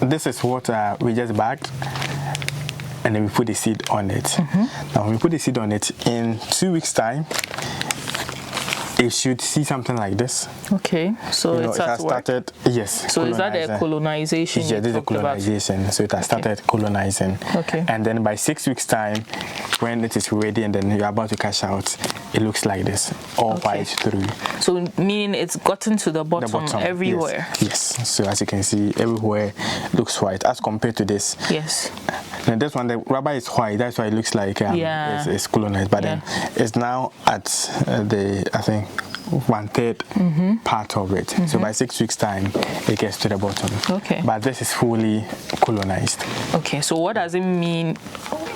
this is what we just bagged, and then we put the seed on it. Now when we put the seed on it, in 2 weeks time, it should see something like this. Okay, so it has started. Yes. So is that a colonization? Yeah, this is a colonization. So it has started colonizing. Okay. And then by 6 weeks time, when it is ready and then you're about to cash out, it looks like this, all white through. So meaning it's gotten to the bottom everywhere. Yes. So as you can see, everywhere looks white as compared to this. Yes. And this one, the rubber is white. That's why it looks like it's colonized. But then it's now at I think 1/3 part of it. So by 6 weeks time, it gets to the bottom. Okay. But this is fully colonized. Okay. So what does it mean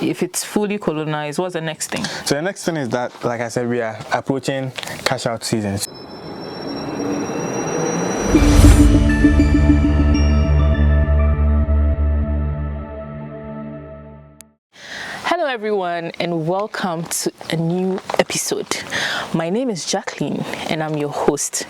if it's fully colonized? What's the next thing? So the next thing is that, like I said, we are approaching cash out season. Hello everyone, and welcome to a new episode. My name is Jacqueline and I'm your host.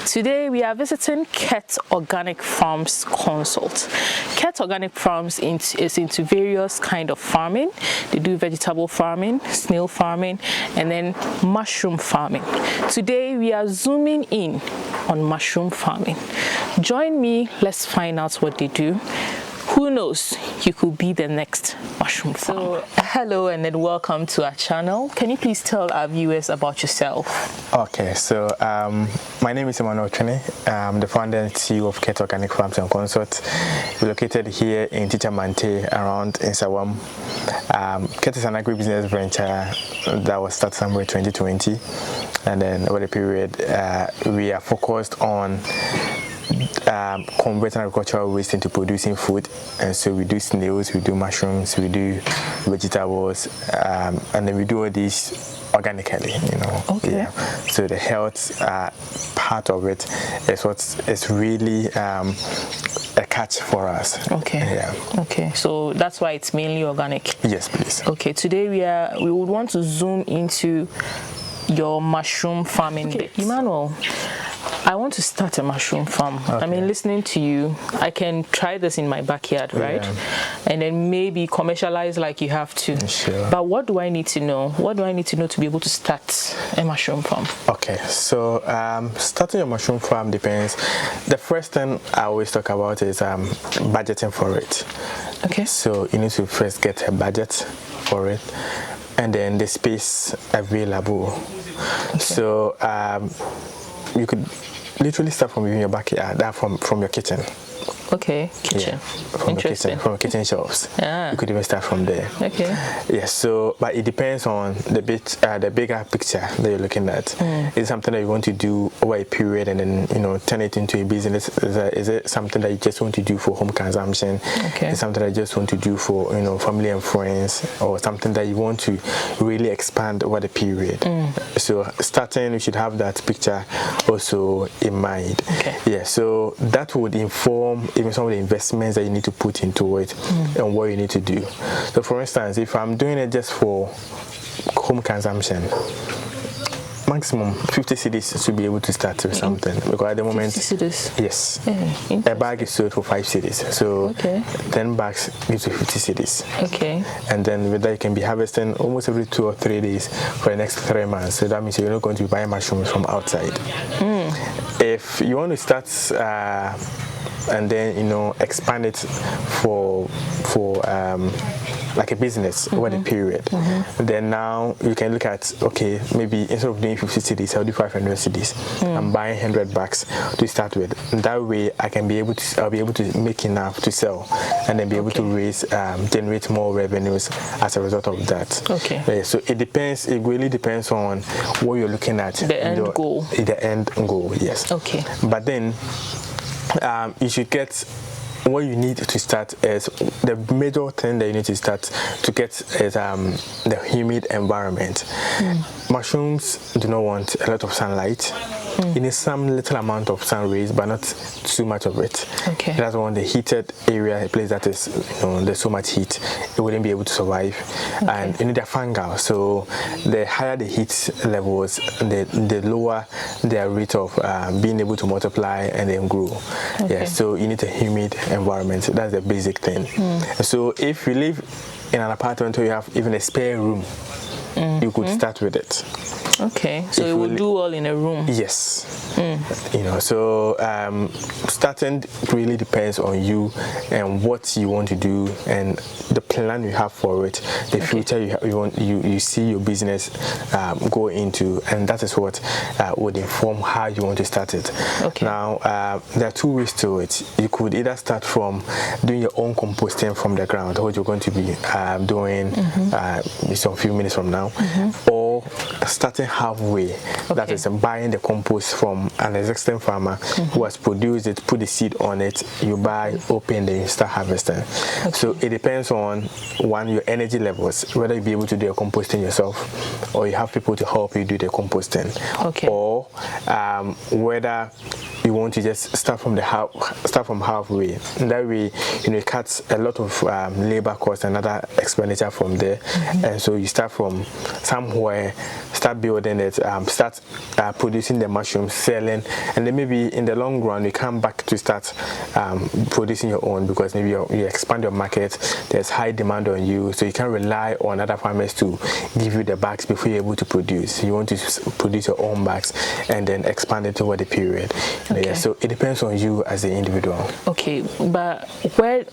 Today we are visiting QET Organic Farms Consult. QET Organic Farms is into various kind of farming. They do vegetable farming, snail farming, and then mushroom farming. Today we are zooming in on mushroom farming. Join me, let's find out what they do. Who knows, you could be the next mushroom farmer. So, hello and then welcome to our channel. Can you please tell our viewers about yourself? Okay, so my name is Emmanuel. I'm the founder and CEO of QET Organic Farms and Consult. We're located here in Tichamante, around Insawam. QET is an agribusiness venture that was started somewhere in 2020. And then over the period, we are focused on converting agricultural waste into producing food, and so we do snails, we do mushrooms, we do vegetables, and then we do all these organically, Okay. Yeah. So the health part of it is what is really a catch for us. Okay. Yeah. Okay. So that's why it's mainly organic. Yes, please. Okay. Today we would want to zoom into your mushroom farming. Okay. Emmanuel, I want to start a mushroom farm. Okay. I mean, listening to you, I can try this in my backyard, right? Yeah. And then maybe commercialize like you have to. Sure. But what do I need to know? What do I need to know to be able to start a mushroom farm? Okay, so starting a mushroom farm depends. The first thing I always talk about is budgeting for it. Okay. So you need to first get a budget for it, and then the space available. Okay. So you could literally start from your backyard, from your kitchen. Okay, kitchen. Yeah, from kitchen shelves. Yeah. You could even start from there. Okay. Yes, so but it depends on the bigger picture that you're looking at. Is it something that you want to do over a period and then turn it into a business? Is it something that you just want to do for home consumption? Okay. Is it something that you just want to do for family and friends, or something that you want to really expand over the period? So starting, you should have that picture also in mind. Okay. Yeah, so that would inform even some of the investments that you need to put into it and what you need to do. So for instance, if I'm doing it just for home consumption, maximum 50 cedis to be able to start with something, because at the moment 50 cedis. Yes, a bag is sold for 5 cedis, so 10 bags gives you 50 cedis. Okay. And then with that you can be harvesting almost every 2 or 3 days for the next 3 months, so that means you're not going to be buying mushrooms from outside. If you want to start and then expand it for like a business over the period, then now you can look at, okay, maybe instead of doing 50 cedis, I'll do 500 cedis. I'm buying 100 bags to start with. And that way I'll be able to make enough to sell, and then be able to raise generate more revenues as a result of that. Okay. So it really depends on what you're looking at. The end goal. The end goal, yes. Okay. But then you should get what you need to start is the major thing that you need to start to get is the humid environment. mushrooms do not want a lot of sunlight. You need some little amount of sun rays, but not too much of it. Okay. It doesn't want the heated area, a place that is, there's so much heat, it wouldn't be able to survive. Okay. And you need a fungal, so the higher the heat levels, the lower their rate of being able to multiply and then grow. Okay. Yeah, so you need a humid environment. That's the basic thing. So if you live in an apartment where you have even a spare room, you could start with it. Okay, so it will do all in a room. Yes. So starting really depends on you and what you want to do and the plan you have for it, the future you see your business go into, and that is what would inform how you want to start it. Okay. Now, there are two ways to it. You could either start from doing your own composting from the ground, what you're going to be doing some few minutes from now, or starting halfway. That is buying the compost from an existing farmer who has produced it, put the seed on it, you buy, open, then you start harvesting. So it depends on your energy levels, whether you be able to do your composting yourself or you have people to help you do the composting, or whether you want to just start from halfway. And that way, it cuts a lot of labor costs and other expenditure from there. And so you start from somewhere, start building it, start producing the mushrooms, selling, and then maybe in the long run you come back to start producing your own, because maybe you expand your market, there's high demand on you, so you can't rely on other farmers to give you the bags before you're able to produce. You want to produce your own bags and then expand it over the period. Yeah, so it depends on you as the individual. Okay, but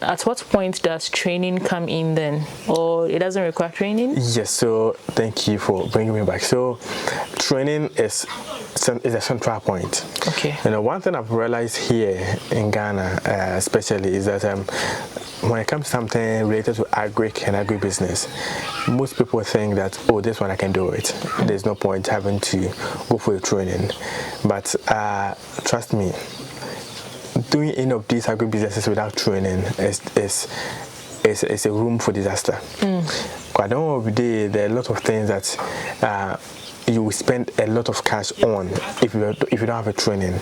at what point does training come in then, or it doesn't require training? Yes, so thank you for bringing me back. So training is a central point. Okay. One thing I've realized here in Ghana especially is that when it comes to something related to agric and agribusiness, most people think that, oh, this one I can do it. There's no point having to go for a training. But trust me, doing any of these agribusinesses without training is a room for disaster. At the end of the day, there are a lot of things that you will spend a lot of cash on if you don't have a training.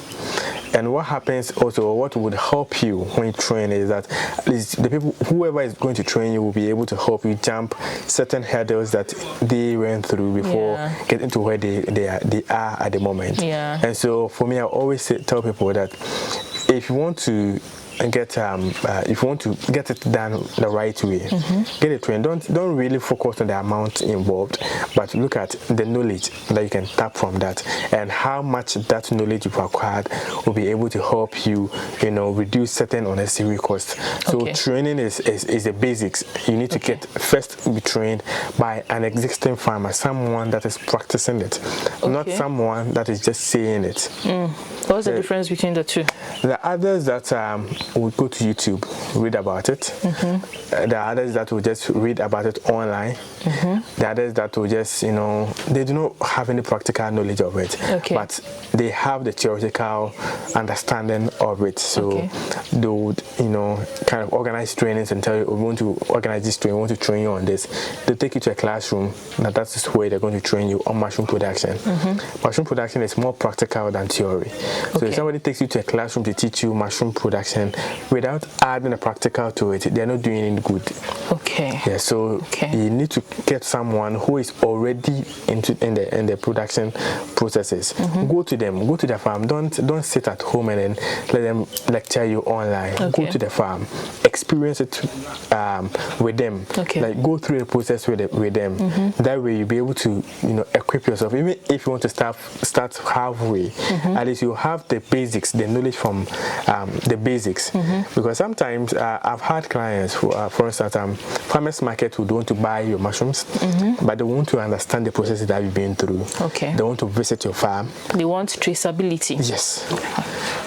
And what happens also, what would help you when you train is that at least the people, whoever is going to train you, will be able to help you jump certain hurdles that they went through before getting to where they are at the moment. And so for me, I always tell people that if you want to get if you want to get it done the right way, get it trained. Don't really focus on the amount involved, but look at the knowledge that you can tap from that and how much that knowledge you've acquired will be able to help you, reduce certain unnecessary costs. So training is the basics. You need to first be trained by an existing farmer, someone that is practicing it, not someone that is just saying it. What's the difference between the two? The others that will go to YouTube, read about it. The others that will just read about it online. The others that will just, they do not have any practical knowledge of it, but they have the theoretical understanding of it. So they would, kind of organize trainings and tell you, we want to organize this training, we want to train you on this. They'll take you to a classroom. Now that's where they're going to train you on mushroom production. Mushroom production is more practical than theory. So if somebody takes you to a classroom to teach you mushroom production without adding a practical to it, they're not doing any good. Yeah, so you need to get someone who is already in the production processes. Go to them, go to the farm. Don't sit at home and then let them lecture you online. Go to the farm, experience it with them. Like go through the process with them. That way you'll be able to equip yourself. Even if you want to start halfway, at least you have the basics, the knowledge from the basics. Because sometimes I've had clients who, for instance, farmers market who don't want to buy your mushrooms, but they want to understand the processes that you've been through. They want to visit your farm. They want traceability. Yes.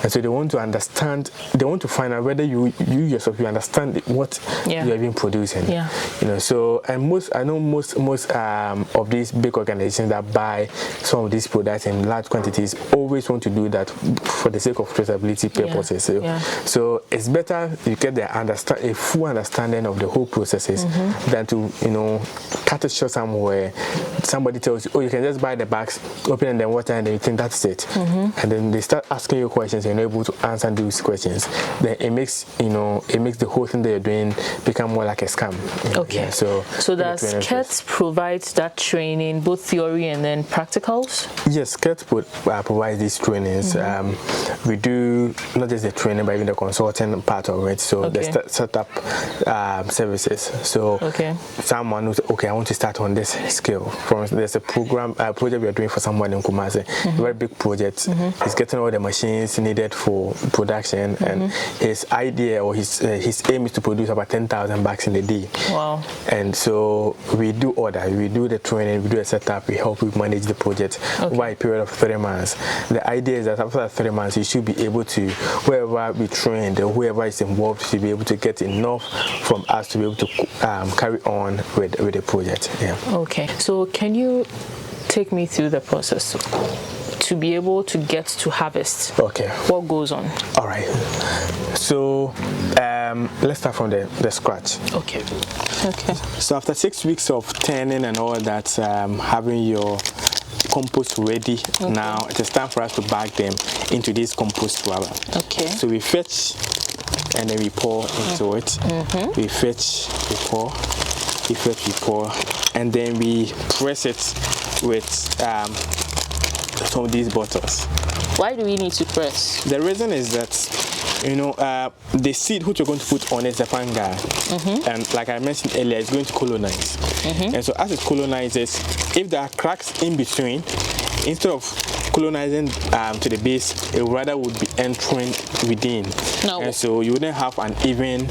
And so they want to understand, they want to find out whether you yourself, you understand what you have been producing. So, and I know most of these big organizations that buy some of these products in large quantities always want to do that for the sake of traceability purposes. So it's better you get a full understanding of the whole processes than to cut it short somewhere somebody tells you, oh, you can just buy the bags, open and then water, and then you think that's it. And then they start asking you questions, and you're able to answer those questions. Then it makes the whole thing that you're doing become more like a scam. Okay. Yeah, so does QET provide that training, both theory and then practicals? Yes, QET provides these trainings. We do not just the training, but even the consulting part of it. So the setup services. So someone who's I want to start on this skill. There's a project we are doing for someone in Kumasi, a very big project. He's getting all the machines needed for production, and his idea or his aim is to produce about 10,000 bags in a day. Wow! And so we do all that. We do the training, we do a setup, we help you manage the project over a period of 3 months. The idea is that after 3 months, you should be able to, whoever we trained or whoever is involved, should be able to get enough from us to be able to carry on with the project. Yeah. Okay. So can you take me through the process to be able to get to harvest? Okay. What goes on? All right. So let's start from the scratch. Okay. So after 6 weeks of turning and all that, having your compost ready, now it is time for us to bag them into this compost rubber. Okay. So we fetch and then we pour into it. We fetch, we pour, we fetch, we pour, and then we press it with some of these bottles. Why do we need to press? The reason is that the seed which you're going to put on it is a fungi, and like I mentioned earlier, it's going to colonize. And so as it colonizes, if there are cracks in between, instead of colonizing to the base, it rather would be entering within. No. And so you wouldn't have an even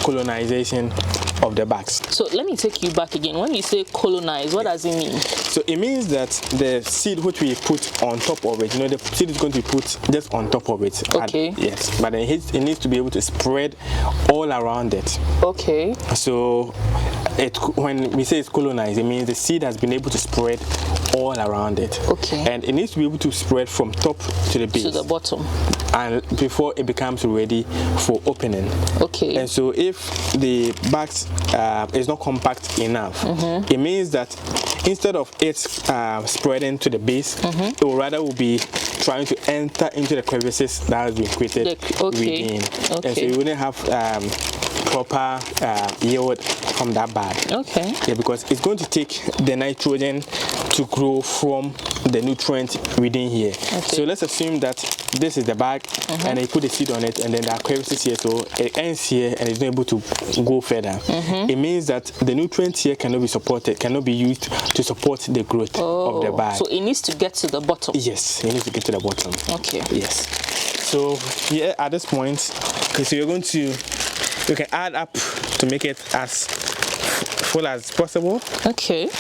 colonization of the bags. So let me take you back again. When you say colonize, what does it mean? So it means that the seed which we put on top of it, the seed is going to be put just on top of it. Okay. Yes, but it needs to be able to spread all around it. Okay. So when we say it's colonized, it means the seed has been able to spread all around it. Okay. And it needs to be able to spread from top to the base. To the bottom. And before it becomes ready for opening. Okay. And so if the bags is not compact enough, it means that instead of it spreading to the base, it will rather be trying to enter into the crevices that has been created within. And so you wouldn't have proper yield from that bag. Okay. Yeah, because it's going to take the nitrogen to grow from the nutrient within here. Okay. So let's assume that this is the bag, and you put the seed on it, and then there are crevices here, so it ends here and it's not able to go further. It means that the nutrients here cannot be supported, cannot be used to support the growth of the bag. So it needs to get to the bottom. Yes, it needs to get to the bottom. Okay. Yes. So here at this point, so you're going to, you can add up to make it as full as possible. Okay.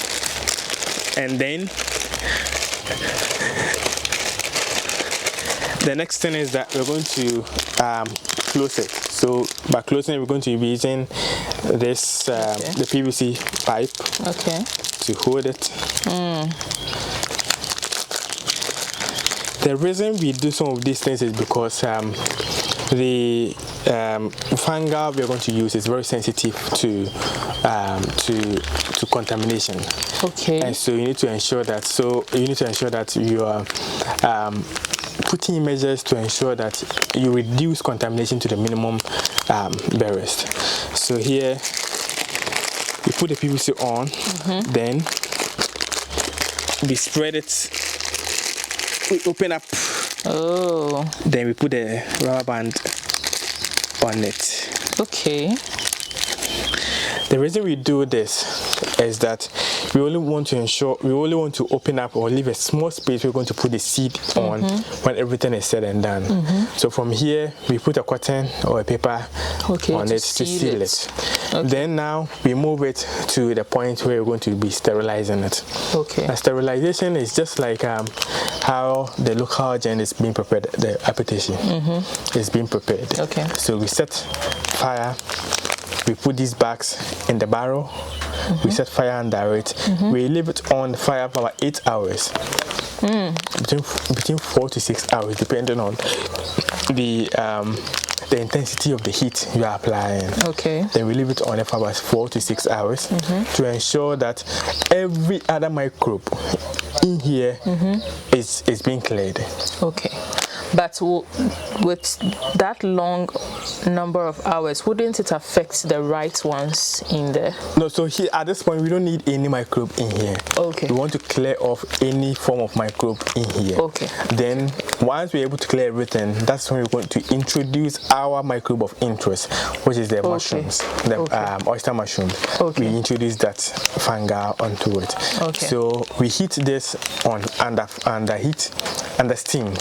And then the next thing is that we're going to close it. So by closing it, we're going to be using this the PVC pipe to hold it. The reason we do some of these things is because the fungi we are going to use is very sensitive to contamination. Okay. And so you need to ensure that. So you need to ensure that you are putting in measures to ensure that you reduce contamination to the minimum barest. So here we put the PVC on, then we spread it. We open up. Then we put the rubber band on it. Okay. The reason we do this is that we only want to open up or leave a small space we're going to put the seed on when everything is said and done. So from here we put a cotton or a paper on it to seal it. Then now we move it to the point where we're going to be sterilizing it. Okay. Now, sterilization is just like how the local gen is being prepared, the application is being prepared. Okay. So we set fire we put these bags in the barrel. We set fire under it. We leave it on the fire for about 8 hours. Between 4 to 6 hours, depending on the intensity of the heat you are applying. Okay. Then we leave it on for about 4 to 6 hours to ensure that every other microbe in here is being cleared. Okay. But with that long number of hours, wouldn't it affect the right ones in there? No, so here at this point we don't need any microbe in here. Okay. We want to clear off any form of microbe in here. Okay. Then once we're able to clear everything, that's when we're going to introduce our microbe of interest, which is the mushrooms, the oyster mushrooms. Okay. We introduce that fungi onto it. Okay. So we heat this on under steam.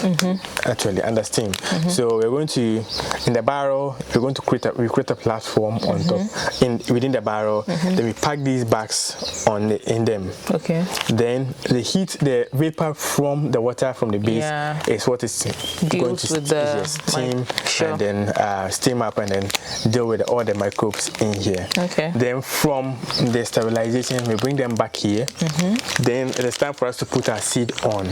Actually, under steam. So we're going to, in the barrel, we're going to create a platform on top within the barrel. Then we pack these bags in them. Okay. Then the heat, the vapor from the water from the base is what is going to with the steam and then steam up and then deal with all the microbes in here. Okay. Then from the sterilization, we bring them back here. Then it is time for us to put our seed on.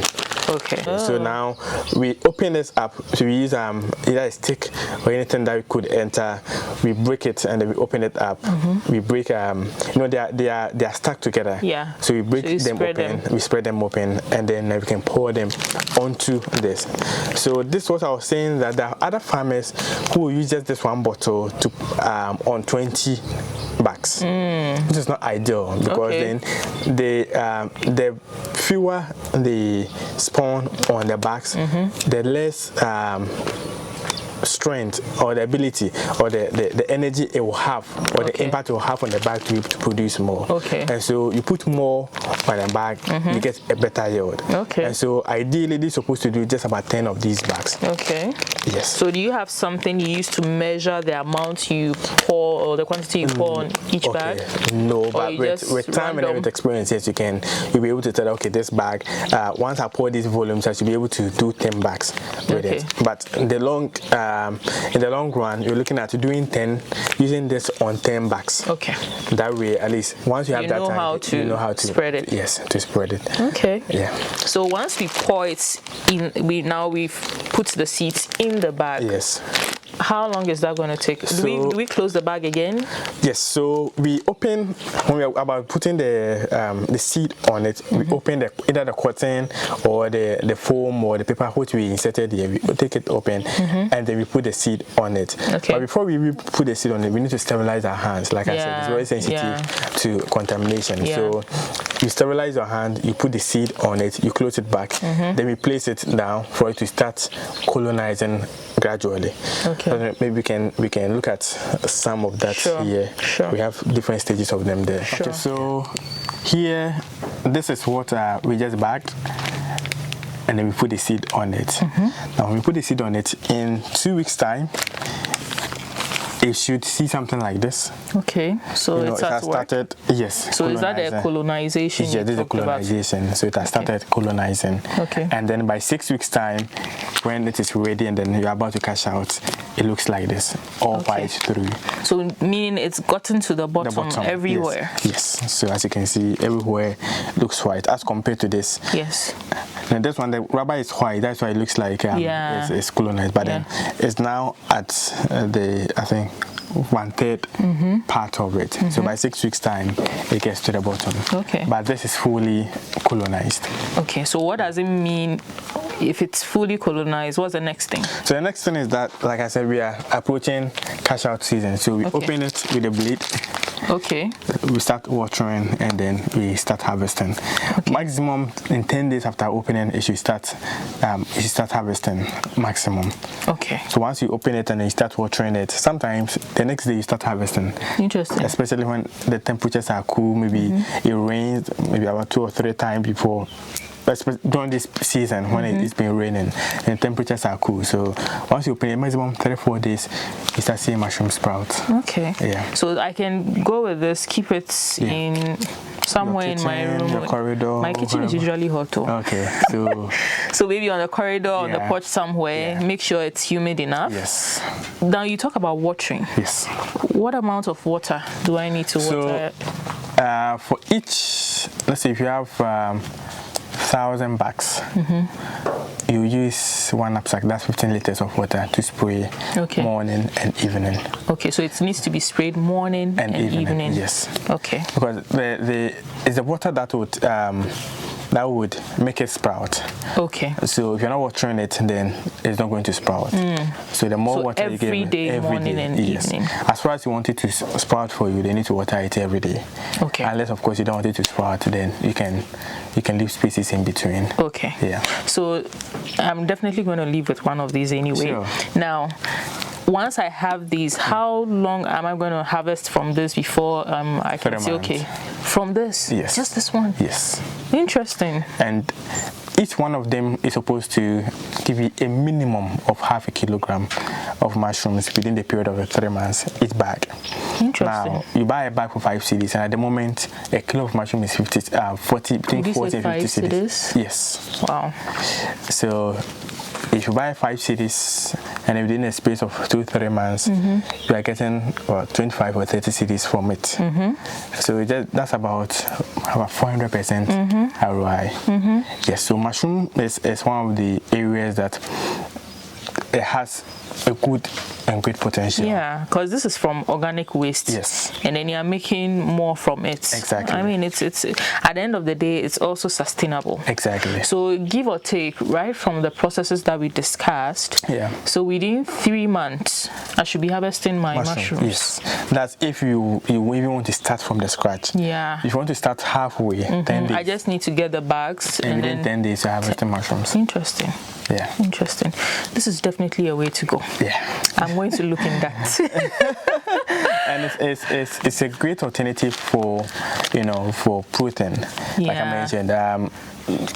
Okay. So now we open this up. So we use either a stick or anything that could enter. We break it and then we open it up. We break they are stuck together. Yeah. So we break them open. We spread them open and then we can pour them onto this. So this is what I was saying, that there are other farmers who will use just this one bottle to on 20 bags. Which is not ideal because then the fewer the spawn on the bags, the less strength or the ability or the energy it will have or the impact it will have on the bag to produce more. And so you put more on the bag, you get a better yield. And so ideally this is supposed to do just about 10 of these bags. Yes. So do you have something you use to measure the amount you pour or the quantity you pour on each bag? No, but with time and with experience, yes, you'll be able to tell, okay, this bag, once I pour these volumes, I should be able to do 10 bags with it. But in the long run, you're looking at doing 10, using this on 10 bags. That way, at least once you have that time, you know how to spread it. Yes, to spread it. Yeah. So once we pour it in, we've put the seeds in the bag. Yes. How long is that going to take? Do we close the bag again? Yes. So we open when we're about putting the seed on it. We open either the cotton or the foam or the paper which we inserted here. We take it open and then we put the seed on it. But before we put the seed on it, we need to sterilize our hands. Like I said, it's very sensitive to contamination. So you sterilize your hand. You put the seed on it. You close it back. Then we place it down for it to start colonizing gradually. So maybe we can look at some of that here. We have different stages of them there. Okay, so here, this is what we just bagged, and then we put the seed on it. Now when we put the seed on it, in 2 weeks time, it should see something like this. So it has started. Yes. So is that the colonization? Yeah, this is the colonization. So it has started colonizing. And then by 6 weeks time, when it is ready and then you're about to cash out, it looks like this, all white through. So meaning it's gotten to the bottom everywhere. Yes. So as you can see, everywhere looks white as compared to this. And this one, the rubber is white. That's why it looks like it's colonized. But then it's now at I think 1/3 part of it. So by 6 weeks time, it gets to the bottom. But this is fully colonized. So what does it mean if it's fully colonized? What's the next thing? So the next thing is that, like I said, we are approaching cash out season. So we open it with a blade. We start watering and then we start harvesting. Maximum in 10 days after opening, it should start harvesting maximum. So once you open it and then you start watering it, sometimes the next day you start harvesting. Interesting. Especially when the temperatures are cool, maybe it rains maybe about 2 or 3 times before during this season when it's been raining and temperatures are cool. So once you open it, maximum 3-4 days, you start seeing mushroom sprouts. Okay. Yeah. So I can go with this, keep it in somewhere kitchen, in my room. the corridor. My kitchen is usually hot too. Okay. So so maybe on the corridor, on the porch somewhere. Make sure it's humid enough. Yes. Now you talk about watering. Yes. What amount of water do I need to water? For each, let's say if you have 1,000 bags, you use one knapsack, that's 15 liters of water to spray morning and evening. Okay, so it needs to be sprayed morning and evening. Yes. Okay. Because it's the water that would make it sprout. Okay. So if you're not watering it, then it's not going to sprout. So the more water you give it, morning and evening. As far as you want it to sprout for you, they need to water it every day. Okay. Unless of course you don't want it to sprout, then you can leave spaces in between. Okay. Yeah. So I'm definitely going to leave with one of these anyway. Sure. Now, once I have these, how long am I going to harvest from this before I can say, okay, from this? Yes. Just this one? Yes. Interesting. And each one of them is supposed to give you a minimum of 0.5 kilogram of mushrooms within the period of 3 months, each bag. Interesting. Now, you buy a bag for 5 cedis, and at the moment, a kilo of mushroom is between 40 and 50 cedis. Yes. Wow. So, if you buy 5 cedis and within a space of 2-3 months, you are getting 25 or 30 cedis from it. So that's about 400% ROI. Yes, so mushroom is one of the areas that it has a good and great potential. Yeah, because this is from organic waste. Yes. And then you are making more from it. Exactly. I mean, it's at the end of the day, it's also sustainable. Exactly. So give or take, right from the processes that we discussed. Yeah. So within 3 months, I should be harvesting my mushrooms. Yes. That's if you even want to start from the scratch. Yeah. If you want to start halfway, 10 days. I just need to get the bags and within then 10 days you're harvesting mushrooms. Interesting. Yeah. Interesting. This is definitely a way to go. Yeah. I'm going to look in that. And it's a great alternative for protein. Like I mentioned.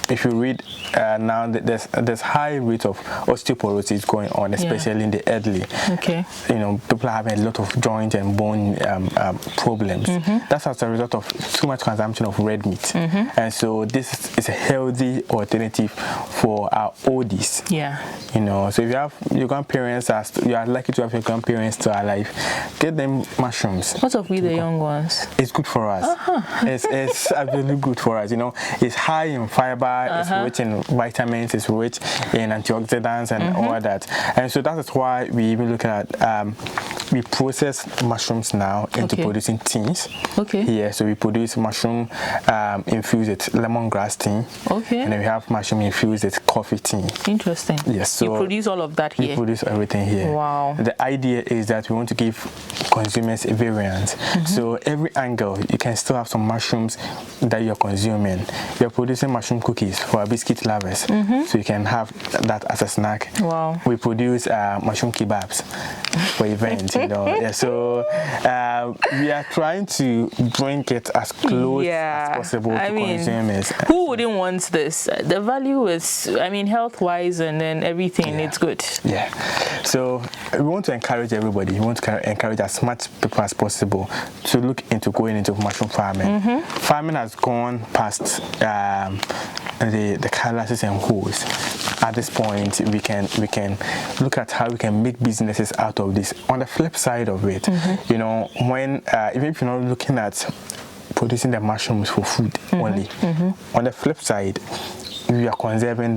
If you read now, there's high rate of osteoporosis going on, especially in the elderly. Okay. People are having a lot of joint and bone problems. That's as a result of too much consumption of red meat. And so this is a healthy alternative for our oldies. Yeah. So if you have your grandparents, you are lucky to have your grandparents still alive, get them mushrooms. What of we the young ones? It's good for us. It's absolutely good for us. It's high in fiber, it's rich in vitamins, it's rich in antioxidants and all that. And so that is why we even look at we process mushrooms now into producing teas. Okay. Yeah, so we produce mushroom infused with lemongrass tea. Okay. And then we have mushroom infused with coffee tea. Interesting. Yes. So you produce all of that here. We produce everything here. Wow. The idea is that we want to give consumers a variance. So every angle you can still have some mushrooms that you're consuming. You're producing mushroom cookies for our biscuit lovers, so you can have that as a snack. Wow. We produce mushroom kebabs for events. Yeah, so we are trying to bring it as close as possible to consumers. Who wouldn't want this? The value is, health-wise and then everything, it's good. Yeah. So we want to encourage everybody. We want to encourage as much people as possible to look into going into mushroom farming. Farming has gone past the cutlasses and hoes. At this point, we can look at how we can make businesses out of this. On the flip side of it, when even if you're not looking at producing the mushrooms for food only, on the flip side, we are conserving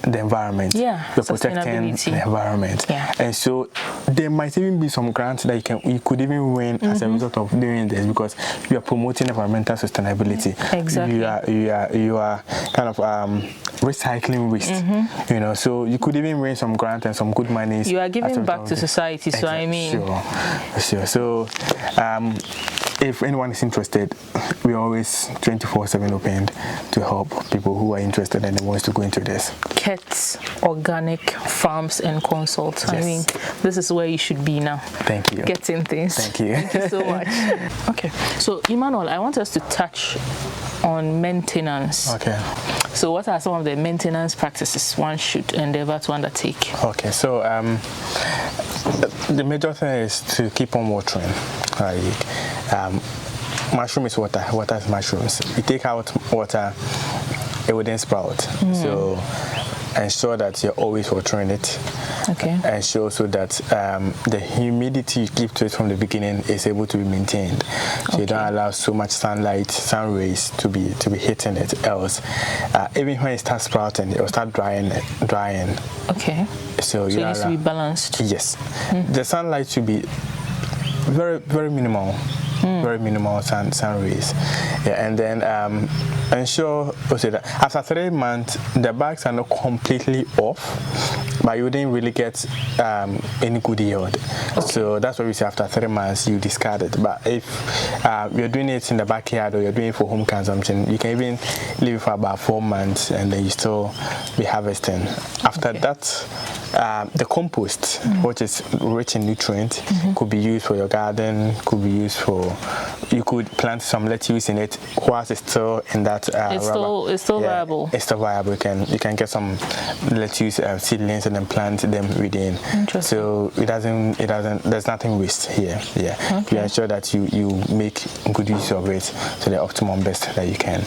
the environment. Yeah, you're protecting the environment. Yeah. And so there might even be some grants that you could even win as a result of doing this, because you are promoting environmental sustainability. Exactly. You are kind of recycling waste. So you could even win some grant and some good money. You are giving back to society. So sure. So if anyone is interested, we're always 24/7 open to help people who are interested and wants to go into this. QET Organic Farms and Consult. Yes. This is where you should be now. Thank you. Getting things. Thank you. Thank you so much. Okay. So, Emmanuel, I want us to touch on maintenance. Okay. So what are some of the maintenance practices one should endeavor to undertake? Okay, so the major thing is to keep on watering. Mushroom is water. Water is mushrooms. You take out water, it wouldn't sprout. So ensure that you're always watering it. Okay. Ensure so that the humidity you give to it from the beginning is able to be maintained. So you don't allow so much sunlight, sun rays to be hitting it. Else, even when it starts sprouting, it will start drying. Okay. So it needs to be balanced. Yes. The sunlight should be very, very minimal. Very minimal sun rays. Yeah, and then ensure also that after 3 months the bags are not completely off, but you didn't really get any good yield. So that's why we say after 3 months you discard it. But if you're doing it in the backyard or you're doing it for home consumption, you can even leave it for about 4 months and then you still be harvesting. After that, the compost, which is rich in nutrients, could be used for your garden, could be used for, you could plant some lettuce in it whilst it's still in that it's still viable. It's still viable. You can get some lettuce seedlings and then plant them within. So it doesn't there's nothing waste here. You ensure that you make good use of it to the optimum best that you can.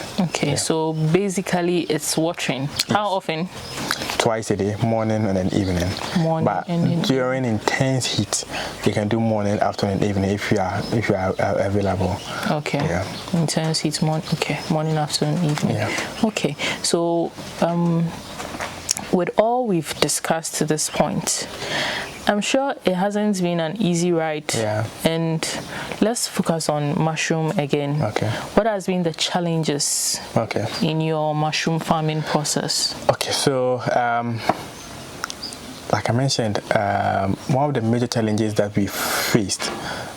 So basically it's watering. How often? Twice a day, morning and then evening. But during intense heat, you can do morning, afternoon, evening if you are available. Intense heat, morning, afternoon, evening. So with all we've discussed to this point, I'm sure it hasn't been an easy ride. And let's focus on mushroom again. What has been the challenges in your mushroom farming process? So like I mentioned, one of the major challenges that we faced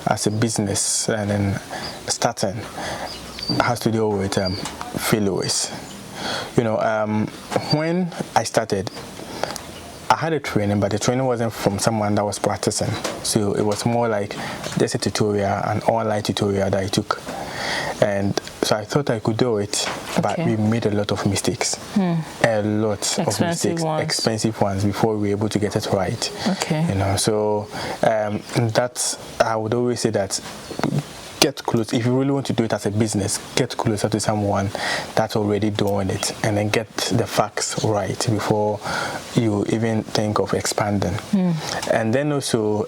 as a business and then starting has to do with failures. When I started, I had a training, but the training wasn't from someone that was practicing. So it was more like just a tutorial, an online tutorial that I took. And so I thought I could do it, but we made a lot of mistakes. A lot of mistakes, expensive ones, before we were able to get it right. So that's, I would always say that, get close. If you really want to do it as a business, get closer to someone that's already doing it, and then get the facts right before you even think of expanding. And then also,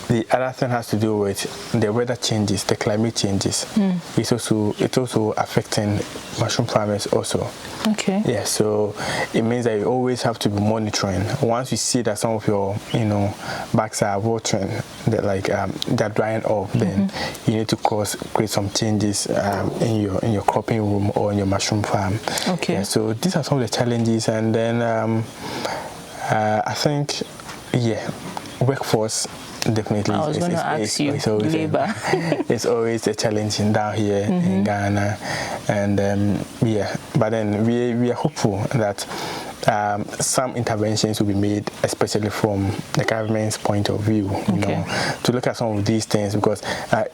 the other thing has to do with the weather changes, the climate changes. It's also affecting mushroom farmers also. So it means that you always have to be monitoring. Once you see that some of your bags are watering, they're drying off, then you need to create some changes in your cropping room or in your mushroom farm. So these are some of the challenges, and then I think workforce. Definitely. I was going to ask you, labor. It's always a challenge down here in Ghana, and but then we are hopeful that some interventions will be made, especially from the government's point of view, to look at some of these things, because I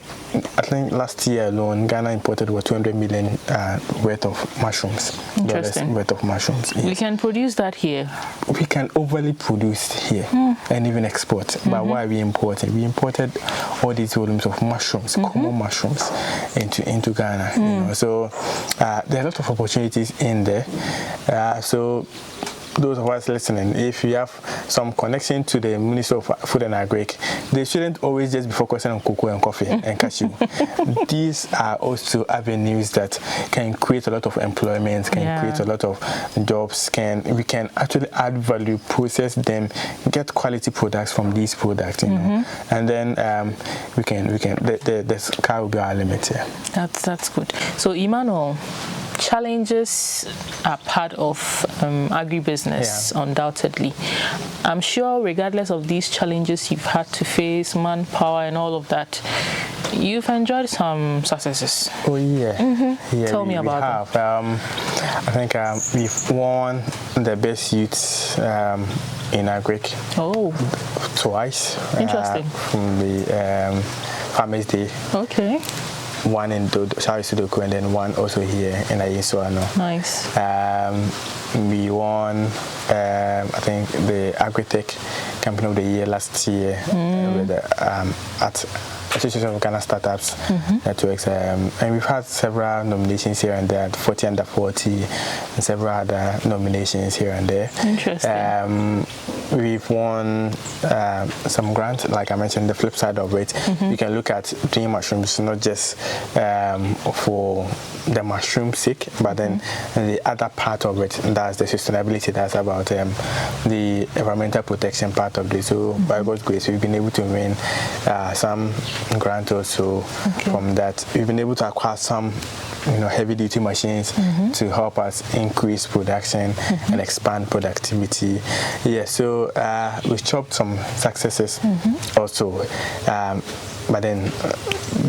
think last year alone, Ghana imported over 200 million worth of mushrooms. Worth of mushrooms. We can produce that here. We can overly produce here and even export. But why are we importing? We imported all these volumes of mushrooms, common mushrooms, into Ghana. So there are a lot of opportunities in there. So those of us listening, if you have some connection to the Ministry of Food and Agric, they shouldn't always just be focusing on cocoa and coffee and cashew. These are also avenues that can create a lot of employment, can create a lot of jobs. We can actually add value, process them, get quality products from these products, and then we can the sky will be our limit here. That's good. So Emmanuel, challenges are part of agribusiness, undoubtedly. I'm sure regardless of these challenges you've had to face, manpower and all of that, you've enjoyed some successes. Tell me about them. I think we've won the best youths in Agric twice. Interesting. From the Farmers Day. one in Shawi Sudoku and then one also here in Ayeswano. Nice. We won, I think, the Agritech Company of the Year last year with at Association of Ghana Startups Networks, and we've had several nominations here and there, 40 under 40, and several other nominations here and there. Interesting. We've won some grants, like I mentioned. The flip side of it, you can look at doing mushrooms not just for the mushroom sake, but then the other part of it, that's the sustainability, that's about the environmental protection part of this. So by God's grace, we've been able to win some grant also from that. We've been able to acquire some heavy duty machines to help us increase production and expand productivity. Yeah, so we've chopped some successes also. But then,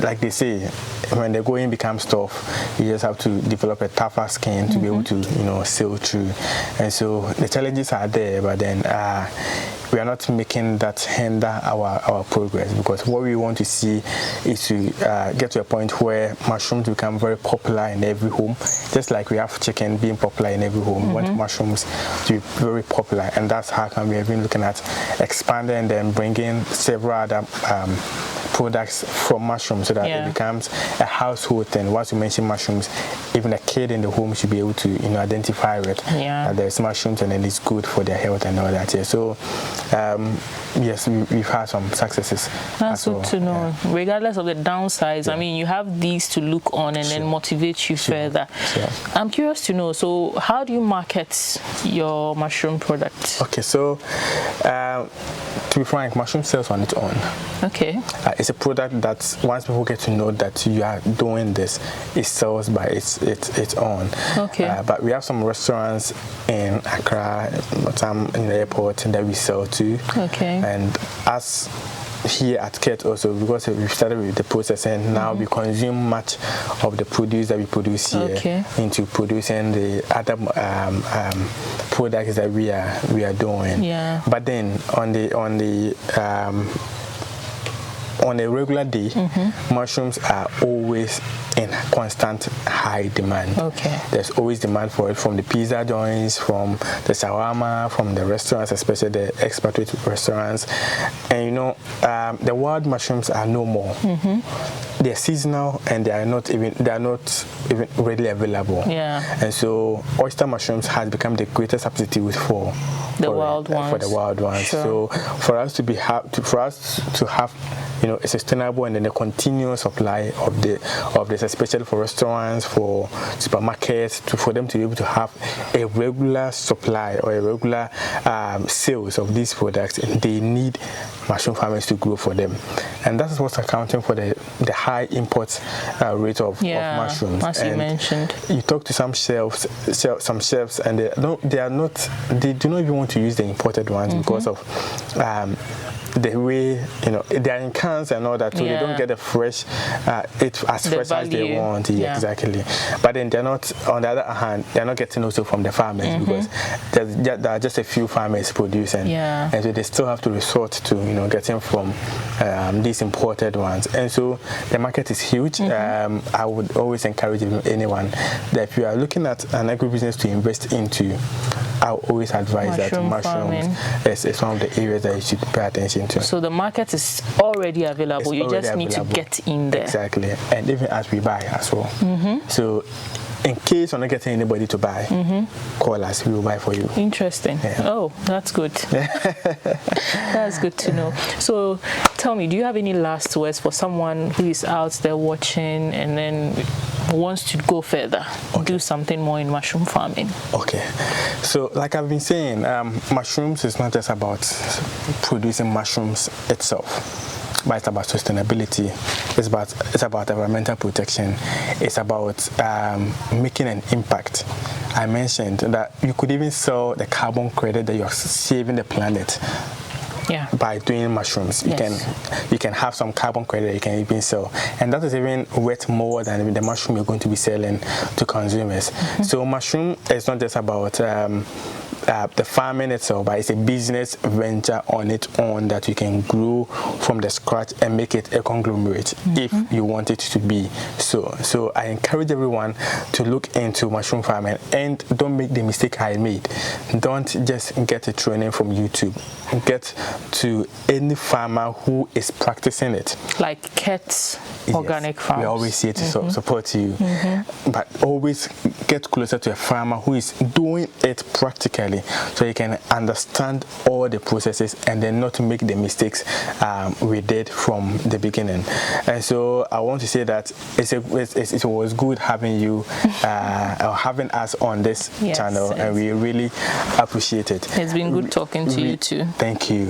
like they say, when the going becomes tough, you just have to develop a tougher skin to be able to, sail through. And so the challenges are there, but then we are not making that hinder our progress, because what we want to see is to get to a point where mushrooms become very popular in every home. Just like we have chicken being popular in every home, we want mushrooms to be very popular, and that's how come we have been looking at expanding and bringing several other products from mushrooms, so that it becomes a household thing. Once you mention mushrooms, even a kid in the home should be able to identify with that there's mushrooms and then it's good for their health and all that. So yes, we've had some successes. That's good to know. Regardless of the downsides, I mean, you have these to look on and then motivate you further. I'm curious to know, so how do you market your mushroom products? Okay, so to be frank, mushroom sells on its own. Okay. It's a product that once people get to know that you are doing this, it sells by its own. Okay. But we have some restaurants in Accra, some in the airport that we sell to. Okay. And us here at QET also, because we started with the processing, now we consume much of the produce that we produce here into producing the other products that we are doing. Yeah. But then on a regular day, mushrooms are always in constant high demand. Okay. There's always demand for it from the pizza joints, from the shawarma, from the restaurants, especially the expatriate restaurants. And the wild mushrooms are no more. They're seasonal and they are not even readily available. Yeah. And so oyster mushrooms has become the greatest substitute for the wild ones. Sure. So for us to have a sustainable and then a continuous supply of this, especially for restaurants, for supermarkets, for them to be able to have a regular supply or a regular sales of these products, they need mushroom farmers to grow for them. And that's what's accounting for the high import rate of mushrooms. As you mentioned. You talk to some chefs, and they do not even want to use the imported ones because of the way they are in cans and all that, so they don't get the fresh fresh as they want. Exactly. But then they're not, on the other hand, they're not getting also from the farmers, because there are just a few farmers producing, and so they still have to resort to getting from these imported ones. And so the market is huge. I would always encourage anyone that if you are looking at an agribusiness to invest into, I always advise that mushrooms is one of the areas that you should pay attention to. So the market is already available. You just need to get in there. Exactly. And even as we buy as well. So in case you're not getting anybody to buy, call us, we will buy for you. Interesting. Oh, that's good. That's good to know. So tell me, do you have any last words for someone who is out there watching and then wants to go further, do something more in mushroom farming? Okay. So like I've been saying, mushrooms is not just about producing mushrooms itself, but it's about sustainability. It's about environmental protection. It's about making an impact. I mentioned that you could even sell the carbon credit that you're saving the planet. By doing mushrooms, you can have some carbon credit you can even sell, and that is even worth more than the mushroom you're going to be selling to consumers. So mushroom is not just about the farming itself, but it's a business venture on its own that you can grow from the scratch and make it a conglomerate if you want it to be so I encourage everyone to look into mushroom farming, and don't make the mistake I made. Don't just get a training from YouTube. Get to any farmer who is practicing it, like QET Organic Farms. We always here to support you, but always get closer to a farmer who is doing it practically, so you can understand all the processes and then not make the mistakes we did from the beginning. And so I want to say that it was good having you or having us on this channel, and we really appreciate it. It's been good talking to you too. Thank you.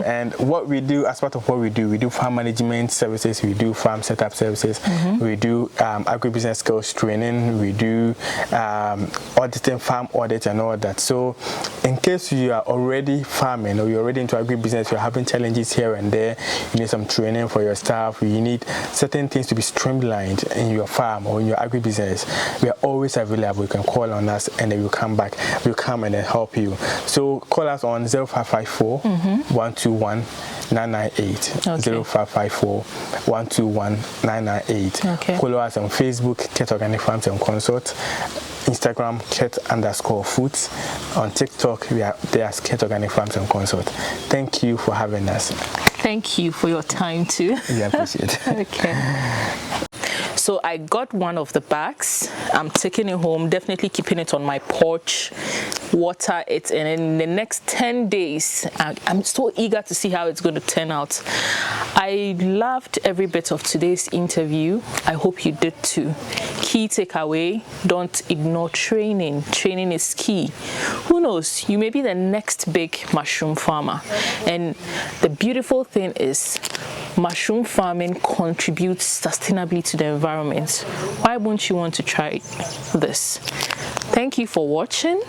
And what we do, as part of what we do farm management services, we do farm setup services, we do agribusiness skills training, we do auditing, farm audit and all that. So in case you are already farming or you're already into agribusiness, you're having challenges here and there, you need some training for your staff, you need certain things to be streamlined in your farm or in your agribusiness, we are always available. You can call on us and then we'll come and then help you. So call us on 0554 121 998, 0554 121 998. Follow us on Facebook, QET Organic Farms and Consult, Instagram, QET_foods, on TikTok we are there as QET Organic Farms and Consult. Thank you for having us. Thank you for your time too. We appreciate it. Okay. So I got one of the bags. I'm taking it home, definitely keeping it on my porch, water it, and in the next 10 days, I'm so eager to see how it's going to turn out. I loved every bit of today's interview. I hope you did too. Key takeaway, don't ignore training. Training is key. Who knows, you may be the next big mushroom farmer. And the beautiful thing is, mushroom farming contributes sustainably to the environment. Why won't you want to try this? Thank you for watching.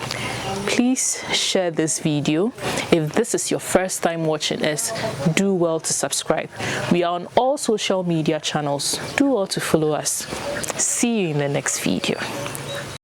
Please share this video. If this is your first time watching us, do well to subscribe. We are on all social media channels. Do well to follow us. See you in the next video.